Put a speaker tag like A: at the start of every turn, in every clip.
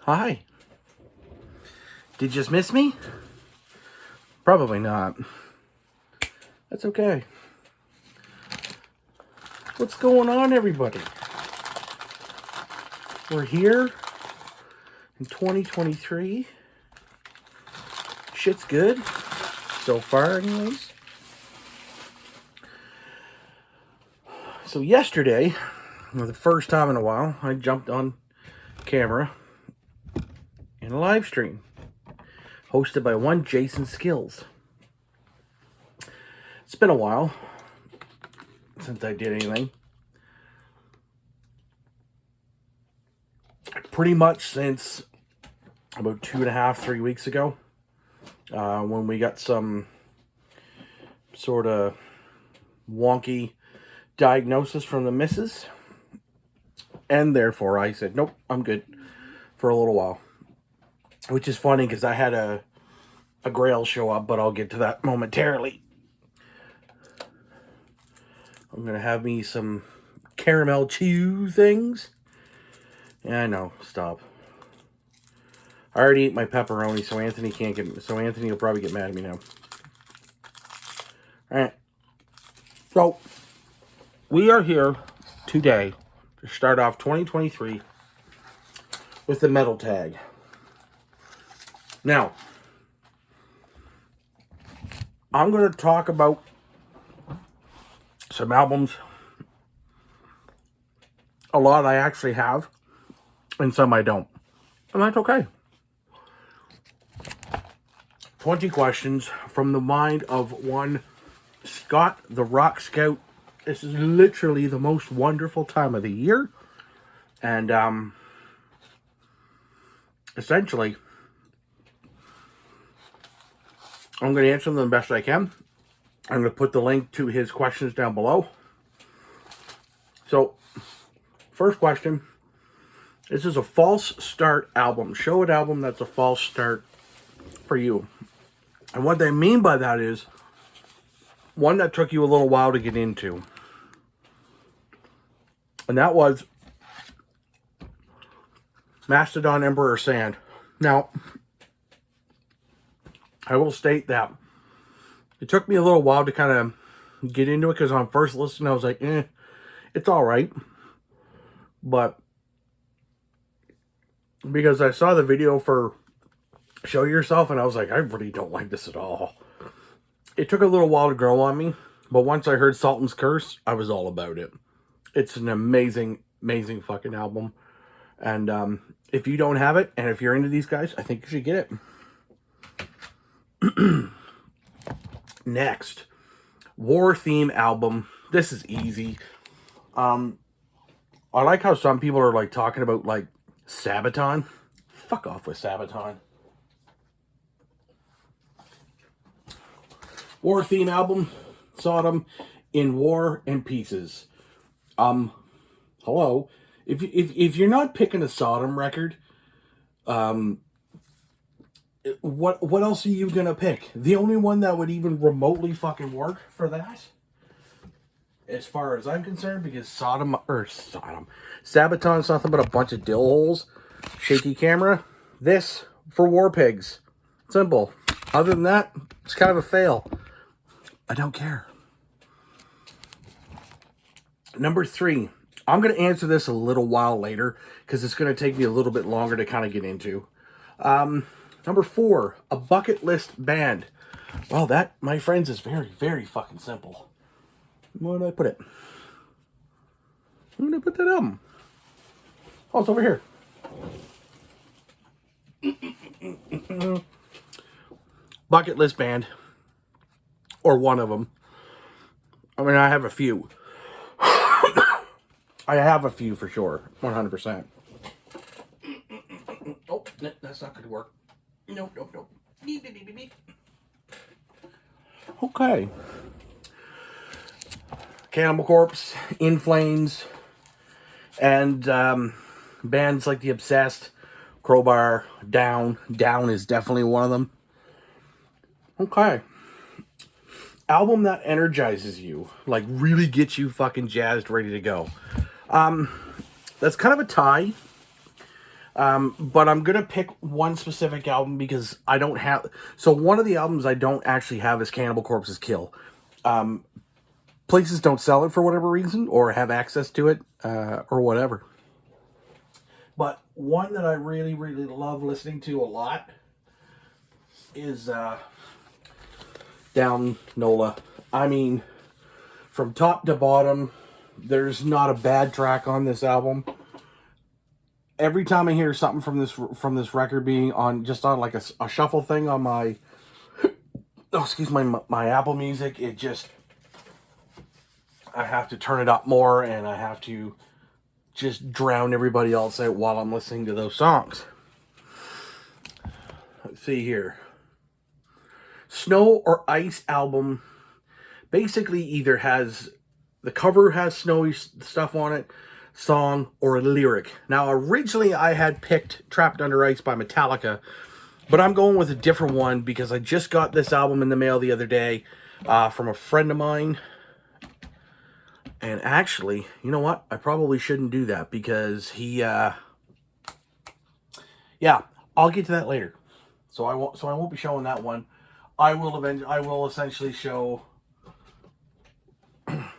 A: Hi. Did you just miss me? Probably not. That's okay. What's going on, everybody? We're here in 2023. Shit's good. So far, anyways. So yesterday, for the first time in a while, I jumped on camera in a live stream hosted by one Jason Skills. It's been a while since I did anything. Pretty much since about 2.5, 3 weeks ago, when we got some sort of wonky diagnosis from the missus, and therefore I said, nope, I'm good for a little while. Which is funny because I had a grail show up, but I'll get to that momentarily. I'm going to have me some caramel chew things. Yeah, I know, stop. I already ate my pepperoni, so Anthony can't get. So Anthony will probably get mad at me now. All right. So we are here today to start off 2023 with the metal tag. Now, I'm going to talk about some albums. A lot I actually have, and some I don't. And that's okay. 20 questions from the mind of one Scott the Rock Scout. This is literally the most wonderful time of the year. And essentially, I'm going to answer them the best I can. I'm going to put the link to his questions down below. So, first question. This is a false start album. Show an album that's a false start for you. And what they mean by that is one that took you a little while to get into. And that was Mastodon Emperor Sand. Now, I will state that it took me a little while to kind of get into it because on first listen I was like, it's alright. But because I saw the video for Show Yourself and I was like, I really don't like this at all. It took a little while to grow on me, but once I heard Sultan's Curse, I was all about it. It's an amazing, amazing fucking album. And if you don't have it, and if you're into these guys, I think you should get it. Next, War Theme album. This is easy. I like how some people are like talking about like Sabaton. Fuck off with Sabaton. War Theme album, Sodom, In War and Pieces. Hello. If you're not picking a Sodom record, what else are you gonna pick? The only one that would even remotely fucking work for that, as far as I'm concerned, because Sabaton's nothing but a bunch of dill holes, shaky camera. This for War Pigs. Simple. Other than that, it's kind of a fail. I don't care. Number 3. I'm going to answer this a little while later because it's going to take me a little bit longer to kind of get into. Number 4. A bucket list band. Well, that, my friends, is very, very fucking simple. Where did I put it? I'm going to put that album. Oh, it's over here. Bucket list band. Or one of them. I mean, I have a few. I have a few for sure. 100%. Oh, that's not going to work. Nope. Beep. Okay. Cannibal Corpse, In Flames, and bands like The Obsessed, Crowbar, Down. Down is definitely one of them. Okay. Album that energizes you, like really gets you fucking jazzed, ready to go. That's kind of a tie. But I'm going to pick one specific album because I don't have... So one of the albums I don't actually have is Cannibal Corpse's Kill. Places don't sell it for whatever reason or have access to it or whatever. But one that I really, really love listening to a lot is Down Nola. I mean, from top to bottom, there's not a bad track on this album. Every time I hear something from this record being on like a shuffle thing on my my Apple Music, it just, I have to turn it up more and I have to just drown everybody else out while I'm listening to those songs. Let's see here. Snow or Ice album basically either has, the cover has snowy stuff on it, song, or a lyric. Now, originally I had picked Trapped Under Ice by Metallica, but I'm going with a different one because I just got this album in the mail the other day from a friend of mine. And actually, you know what? I probably shouldn't do that because he, yeah, I'll get to that later. So I won't be showing that one. I will essentially show,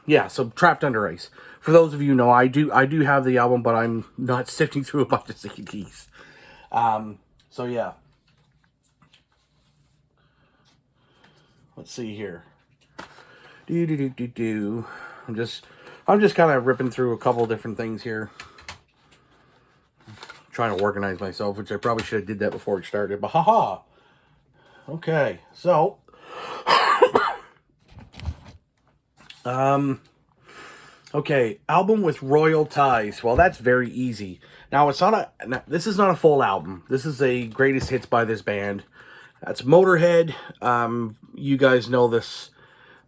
A: yeah, so Trapped Under Ice. For those of you who know, I do have the album, but I'm not sifting through a bunch of CDs. So yeah. Let's see here. I'm just kind of ripping through a couple different things here. Trying to organize myself, which I probably should have did that before it started, but haha. Okay, so okay, album with Royal Ties. Well, that's very easy. Now this is not a full album. This is a greatest hits by this band. That's Motorhead. You guys know this,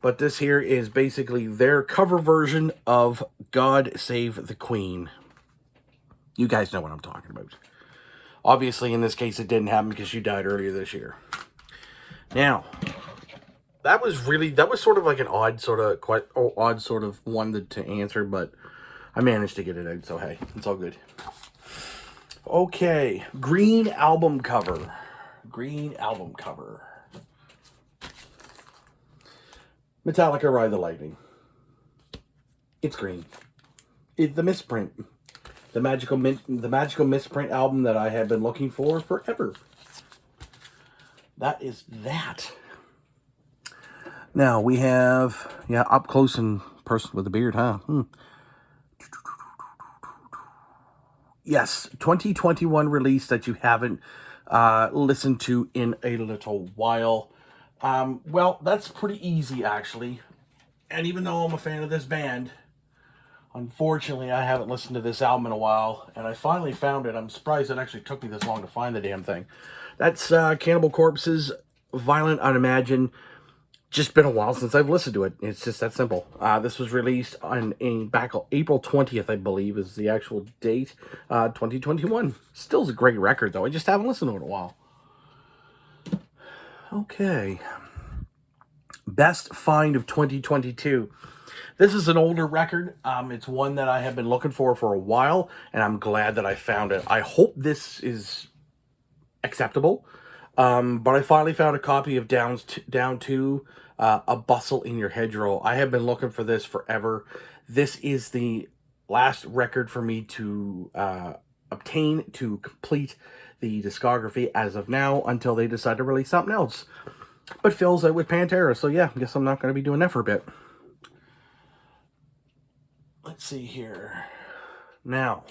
A: but this here is basically their cover version of God Save the Queen. You guys know what I'm talking about. Obviously, in this case, it didn't happen because she died earlier this year. Now, that was sort of like an odd sort of one to answer, but I managed to get it out, so hey, it's all good. Okay, Green album cover. Green album cover. Metallica, Ride the Lightning. It's green. It's the misprint. The magical misprint album that I have been looking for forever. That is that. Now we have, yeah, Up Close and Person with a Beard, huh? Yes, 2021 release that you haven't listened to in a little while. Well, that's pretty easy, actually. And even though I'm a fan of this band, unfortunately, I haven't listened to this album in a while, and I finally found it. I'm surprised it actually took me this long to find the damn thing. That's Cannibal Corpse's Violent Unimagine. Just been a while since I've listened to it. It's just that simple. This was released back April 20th, I believe, is the actual date. 2021. Still a great record, though. I just haven't listened to it in a while. Okay. Best Find of 2022. This is an older record. It's one that I have been looking for a while, and I'm glad that I found it. I hope this is acceptable. But I finally found a copy of Down to A Bustle in Your Hedgerow. I have been looking for this forever. This is the last record for me to obtain to complete the discography as of now until they decide to release something else. But Phil's out with Pantera, so yeah, I guess I'm not going to be doing that for a bit. Let's see here. Now,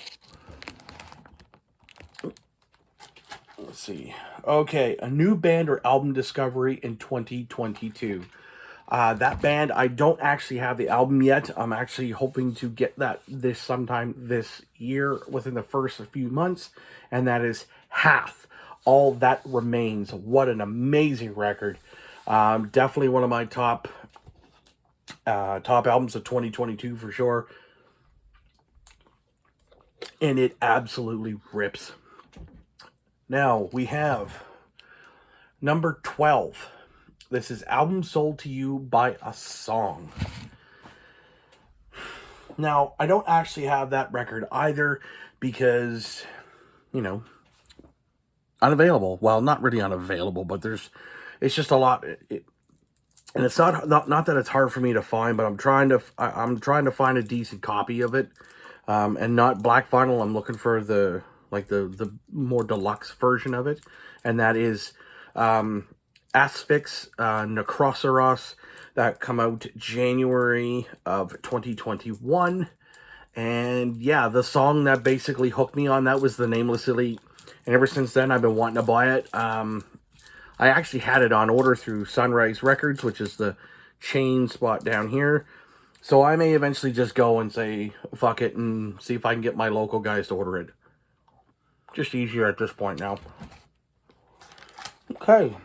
A: let's see. Okay, a new band or album discovery in 2022. That band, I don't actually have the album yet. I'm actually hoping to get this sometime this year, within the first few months, and that is Hath. All That Remains. What an amazing record. Definitely one of my top albums of 2022 for sure. And it absolutely rips. Now, we have number 12. This is Album Sold to You by A Song. Now, I don't actually have that record either because you know, unavailable. Well, not really unavailable, but it's just a lot. And it's not that it's hard for me to find, but I'm trying to find a decent copy of it, and not black vinyl. I'm looking for the more deluxe version of it, and that is Asphyx Necroceros, that come out January of 2021. And yeah, the song that basically hooked me on that was The Nameless Elite. And ever since then, I've been wanting to buy it. I actually had it on order through Sunrise Records, which is the chain spot down here. So I may eventually just go and say, fuck it, and see if I can get my local guys to order it. Just easier at this point now. Okay.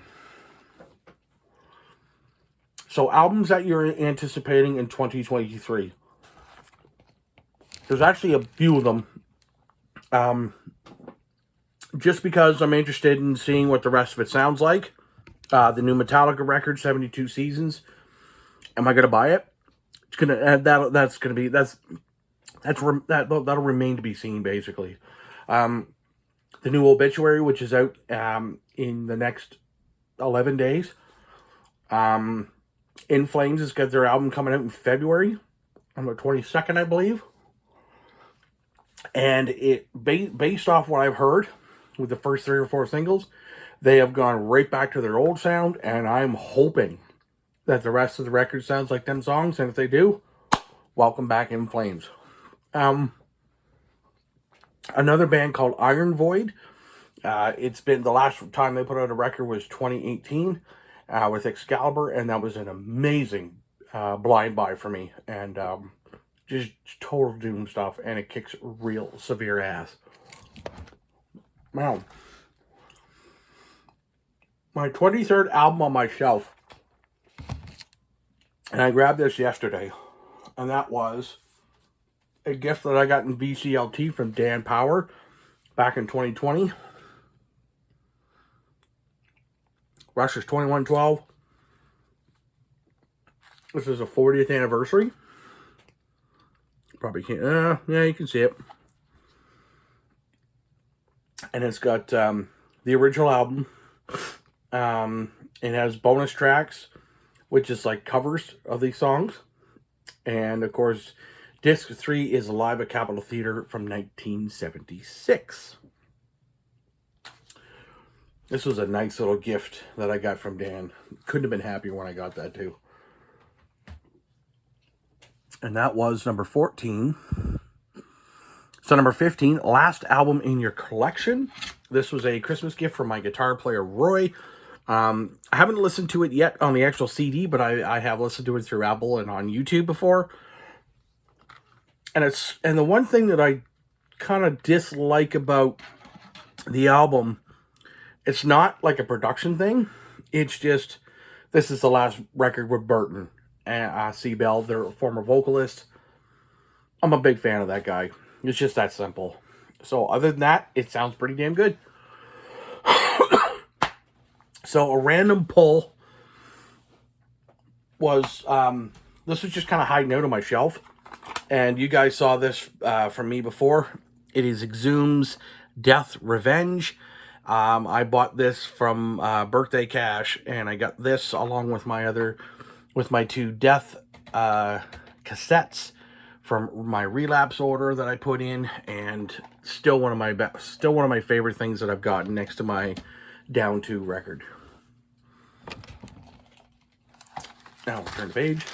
A: So albums that you're anticipating in 2023. There's actually a few of them. Just because I'm interested in seeing what the rest of it sounds like. The new Metallica record, 72 Seasons. Am I gonna buy it? It's gonna that'll remain to be seen, basically. The new Obituary, which is out in the next 11 days. In Flames has got their album coming out in February, on the 22nd, I believe. And it based off what I've heard with the first 3 or 4 singles, they have gone right back to their old sound, and I'm hoping that the rest of the record sounds like them songs, and if they do, welcome back In Flames. Another band called Iron Void. It's been, the last time they put out a record was 2018 with Excalibur, and that was an amazing blind buy for me, and just total doom stuff, and it kicks real severe ass. Wow. My 23rd album on my shelf, and I grabbed this yesterday, and that was a gift that I got in VCLT from Dan Power back in 2020. Rush's 2112. This is a 40th anniversary. Probably can't, yeah, you can see it. And it's got the original album. It has bonus tracks, which is like covers of these songs. And of course, disc 3 is Live at Capitol Theater from 1976. This was a nice little gift that I got from Dan. Couldn't have been happier when I got that too. And that was number 14. So number 15, Last Album in Your Collection. This was a Christmas gift from my guitar player, Roy. I haven't listened to it yet on the actual CD, but I have listened to it through Apple and on YouTube before. And the one thing that I kind of dislike about the album, it's not like a production thing. It's just, this is the last record with Burton and C. Bell, their former vocalist. I'm a big fan of that guy. It's just that simple. So other than that, it sounds pretty damn good. So a random pull was, this was just kind of hiding out on my shelf. And you guys saw this from me before. It is Exhum's Death Revenge. I bought this from Birthday Cash, and I got this along with my 2 Death cassettes from my Relapse order that I put in, and still one of my favorite things that I've gotten next to my Down 2 record. Now we'll turn the page.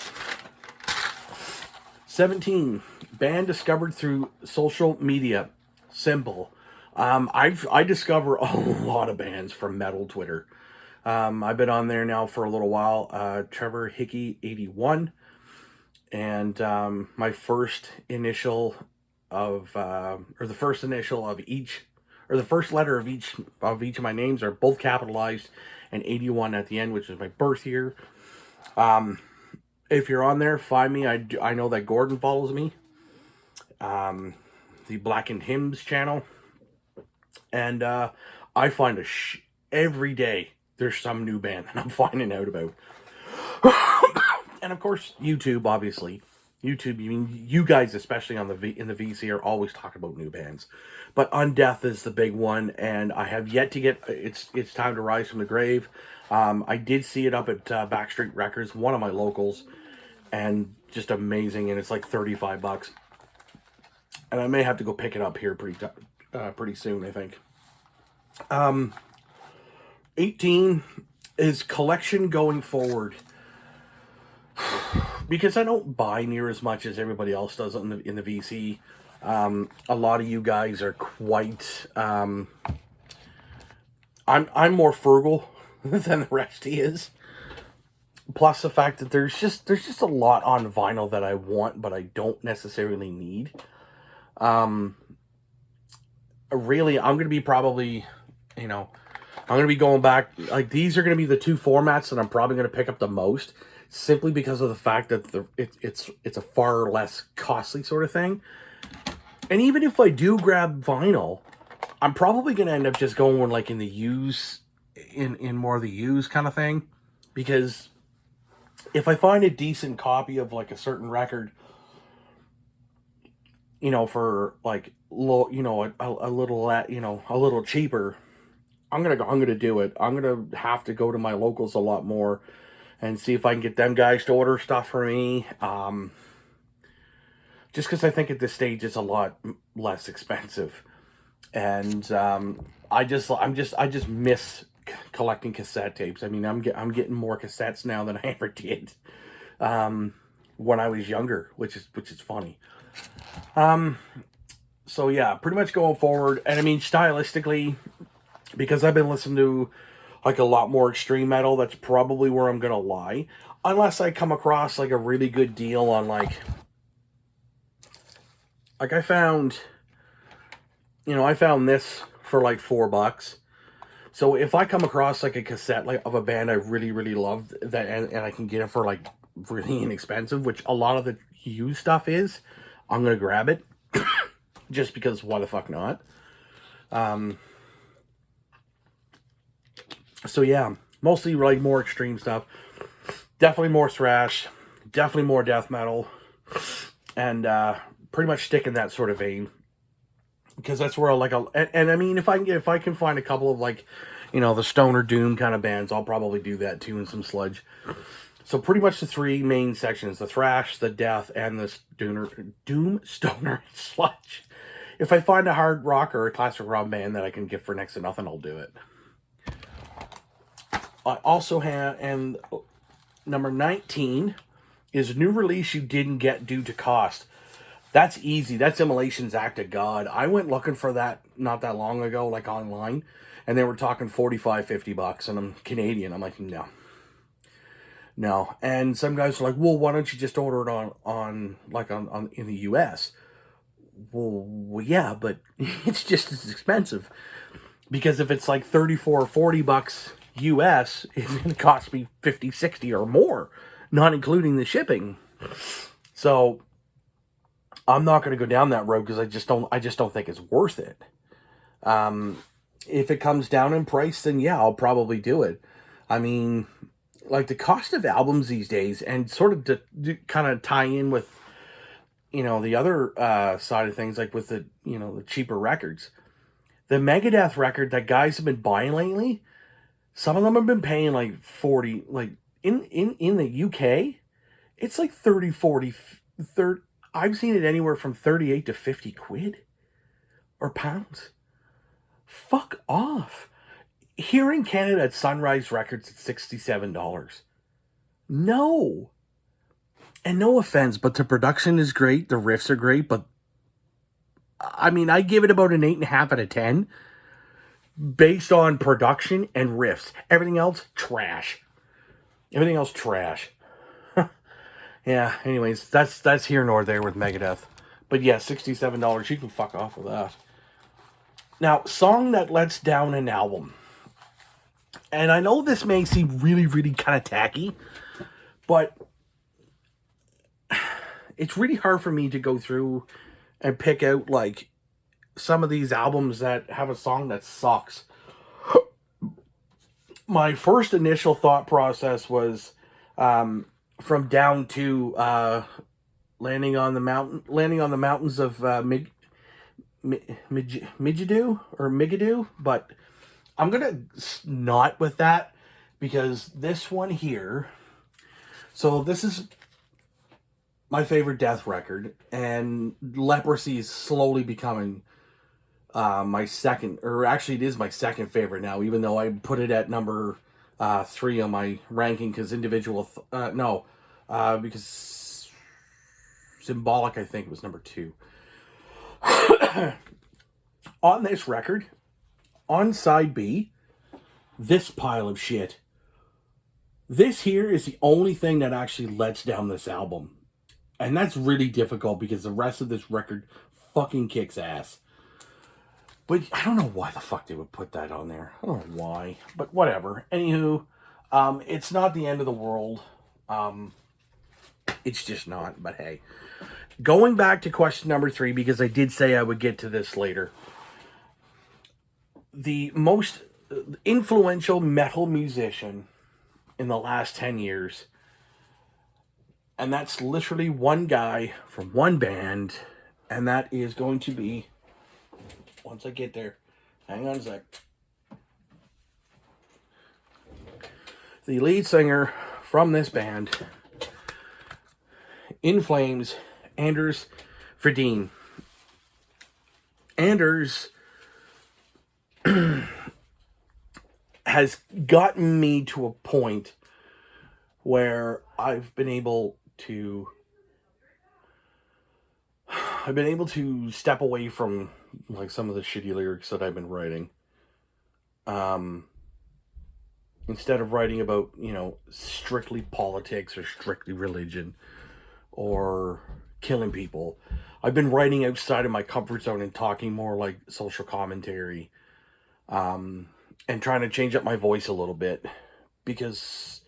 A: 17, band discovered through social media. Simple. I discover a lot of bands from metal Twitter. I've been on there now for a little while. Trevor Hickey 81, and my first initial of the first letter of each of my names are both capitalized, and 81 at the end, which is my birth year. If you're on there, find me. I know that Gordon follows me. The Blackened Hymns channel. And I find every day there's some new band that I'm finding out about. And of course, YouTube, obviously. YouTube, I mean, you guys, especially on in the VC, are always talking about new bands, but Undeath is the big one, and I have yet to get. It's time to rise from the grave. I did see it up at Backstreet Records, one of my locals, and just amazing. And it's like $35, and I may have to go pick it up here pretty soon. I think. 18 is collection going forward. Because I don't buy near as much as everybody else does in the VC. A lot of you guys are quite. I'm more frugal than the rest is. Plus the fact that there's just a lot on vinyl that I want, but I don't necessarily need. Really, I'm gonna be probably, I'm gonna be going back. Like, these are gonna be the two formats that I'm probably gonna pick up the most, simply because of the fact that it's a far less costly sort of thing. And even if I do grab vinyl, I'm probably going to end up just going like in the use, in more of the use kind of thing. Because if I find a decent copy of like a certain record, for like low, a little cheaper, I'm gonna do it. I'm gonna have to go to my locals a lot more and see if I can get them guys to order stuff for me. Just because I think at this stage it's a lot less expensive, and I just miss collecting cassette tapes. I mean, I'm getting more cassettes now than I ever did when I was younger, which is funny. So yeah, pretty much going forward, and I mean stylistically, because I've been listening to like a lot more extreme metal, that's probably where I'm gonna lie, unless I come across like a really good deal on like I found this for like $4. So if I come across like a cassette like of a band I really, really loved that, and I can get it for like really inexpensive, which a lot of the used stuff is, I'm gonna grab it. Just because why the fuck not? So yeah, mostly like more extreme stuff. Definitely more thrash, definitely more death metal, and pretty much stick in that sort of vein. Because that's where and I mean, if I can find a couple of like, the stoner doom kind of bands, I'll probably do that too, and some sludge. So pretty much the three main sections: the thrash, the death, and the doom, stoner, sludge. If I find a hard rock or a classic rock band that I can get for next to nothing, I'll do it. I also have, and number 19 is new release you didn't get due to cost. That's easy. That's Immolation's Act of God. I went looking for that not that long ago, like online, and they were talking $45-50, and I'm Canadian. I'm like, no. And some guys are like, well, why don't you just order it on in the US? Well, yeah, but it's just as expensive, because if it's like $34 or $40 US, it's going to cost me $50, $60 or more, not including the shipping. So I'm not going to go down that road because I just don't think it's worth it. If it comes down in price, then yeah, I'll probably do it. I mean, like the cost of albums these days, and sort of to kind of tie in with, the other side of things, like with the, the cheaper records. The Megadeth record that guys have been buying lately, some of them have been paying like 40, like in the UK, it's like 30, 40, 30, I've seen it anywhere from 38 to 50 quid or pounds. Fuck off. Here in Canada at Sunrise Records, it's $67. No. And no offense, but the production is great. The riffs are great, but I mean, I give it about an 8.5 out of 10 based on production and riffs. Everything else, trash. Yeah, anyways, that's here nor there with Megadeth. But yeah, $67, you can fuck off with that. Now, song that lets down an album. And I know this may seem really, really kind of tacky, but it's really hard for me to go through and pick out like some of these albums that have a song that sucks. My first initial thought process was from Down to landing on the mountains of Migadoo, but I'm gonna not with that, because this one here. So this is my favorite Death record, and Leprosy is slowly becoming my second, or actually it is my second favorite now, even though I put it at number 3 on my ranking, because because Symbolic, I think, was number 2. On this record, on side B, this pile of shit, this here is the only thing that actually lets down this album. And that's really difficult, because the rest of this record fucking kicks ass. But I don't know why the fuck they would put that on there. I don't know why, but whatever. Anywho, it's not the end of the world. It's just not, but hey. Going back to question number 3, because I did say I would get to this later. The most influential metal musician in the last 10 years. And that's literally one guy from one band. And that is going to be... Once I get there, hang on a sec. The lead singer from this band, In Flames, Anders Fridén. Anders has gotten me to a point where I've been able to step away from like some of the shitty lyrics that I've been writing. Instead of writing about, strictly politics or strictly religion or killing people, I've been writing outside of my comfort zone and talking more like social commentary, and trying to change up my voice a little bit, because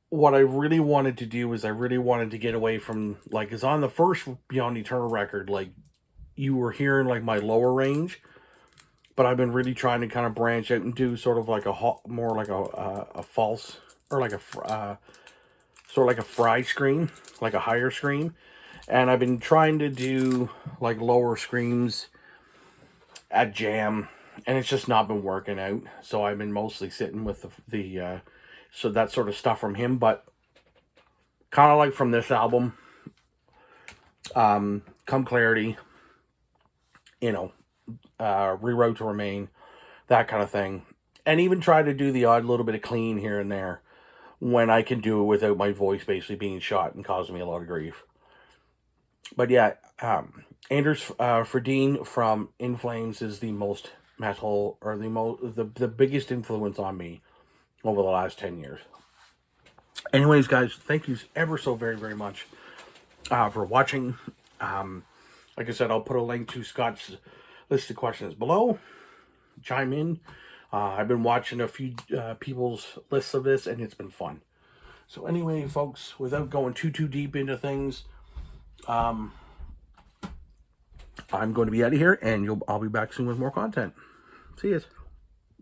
A: what I really wanted to do is I really wanted to get away from, like, is on the first Beyond Eternal record, like, you were hearing, like, my lower range, but I've been really trying to kind of branch out and do sort of like more like a false, or like a, sort of like a fry scream, like a higher scream, and I've been trying to do, like, lower screams at jam, and it's just not been working out, so I've been mostly sitting with so that sort of stuff from him. But kind of like from this album, Come Clarity, Reroute to Remain, that kind of thing. And even try to do the odd little bit of clean here and there when I can do it without my voice basically being shot and causing me a lot of grief. But yeah, Anders Fridén from In Flames is the most metal, or the biggest influence on me over the last 10 years. Anyways, guys, thank you ever so very, very much for watching. Like I said, I'll put a link to Scott's list of questions below. Chime in. I've been watching a few people's lists of this, and it's been fun. So anyway, folks, without going too deep into things, I'm going to be out of here, and I'll be back soon with more content. See you.